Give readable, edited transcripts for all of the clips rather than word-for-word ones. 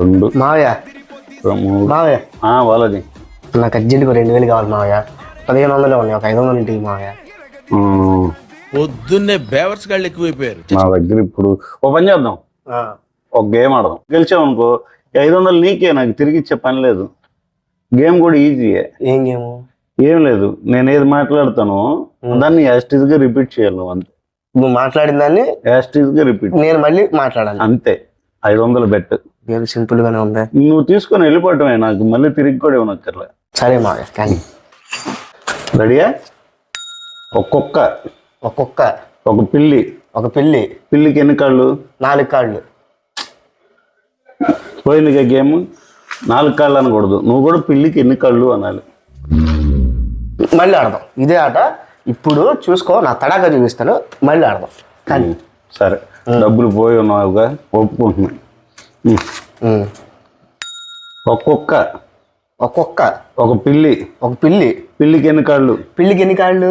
రెండు మావయ్య మూడు మావయ్య వాళ్ళది నాకు అర్జెంట్గా 2000 కావాలి మావయ్య. 1500 ఉన్నాయి, ఒక 500 ఇంటికి మావయ్య. పొద్దున్నే బేవర్స్ గాళ్ళు ఎక్కువైపోయారు. నా దగ్గర ఇప్పుడు ఓ పని చేద్దాం, ఒక గేమ్ ఆడదాం. గెలిచామనుకో 500 నీకే, నాకు తిరిగి ఇచ్చే పని లేదు. గేమ్ కూడా ఈజీయే. ఏం గేమ్? ఏం లేదు, నేను ఏది మాట్లాడతానో దాన్ని యాస్టీజ్ గా రిపీట్ చేయాలి. నువ్వు అంతే, నువ్వు మాట్లాడిన దాన్ని యాస్టీజ్ గా రిపీట్, నేను మళ్ళీ మాట్లాడాలి అంతే. 500 బెట్. గేమ్ సింపుల్ గానే ఉంది. నువ్వు తీసుకొని వెళ్ళిపోవటమే, నాకు మళ్ళీ తిరిగి కూడా ఇవ్వనక్కర్లే. సరే మావయ్య కానీ రెడీయా? ఒక్కొక్క ఒక్కొక్క ఒక పిల్లి. ఒక పిల్లి. పిల్లికి ఎన్ని కాళ్ళు? 4 కాళ్ళు. పోయిందిగా గేమ్. 4 కాళ్ళు అనకూడదు, నువ్వు కూడా పిల్లికి ఎన్ని కాళ్ళు అనాలి. మళ్ళీ ఆడదాం ఇదే ఆట. ఇప్పుడు చూసుకో, నా తడాగా చూపిస్తాను, మళ్ళీ ఆడదాం కానీ. సరే, డబ్బులు పోయి ఉన్నావుగా, ఒప్పుకుంటున్నా. ఒక్కొక్క ఒక్కొక్క ఒక పిల్లి. ఒక పిల్లి. పిల్లికి ఎన్ని కాళ్ళు? పిల్లికి ఎన్ని కాళ్ళు?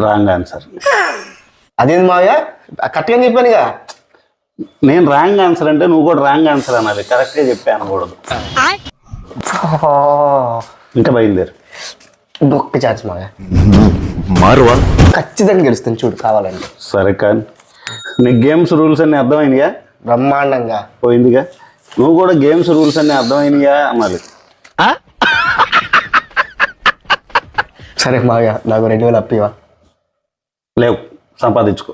Wrong answer. అదేంది మావయ్య, కరెక్ట్గా చెప్పానుగా. నేను రాంగ్ ఆన్సర్ అంటే నువ్వు కూడా రాంగ్ ఆన్సర్ అనాలి, కరెక్ట్గా చెప్పా అనకూడదు. ఇంకా బయలుదేరు. ఇంకొక ఛాన్స్ మావయ్య. మారువా? ఖచ్చితంగా గెలుస్తాను చూడు, కావాలండి. సరే కానీ నీకు గేమ్స్ రూల్స్ అన్ని అర్థమైనయా? బ్రహ్మాండంగా పోయిందిగా. నువ్వు కూడా గేమ్స్ రూల్స్ అన్ని అర్థమైనయా అనాలి. సరే మావయ్య, నాకు 2000 అప్పివా? లేవు, సంపాదించుకో.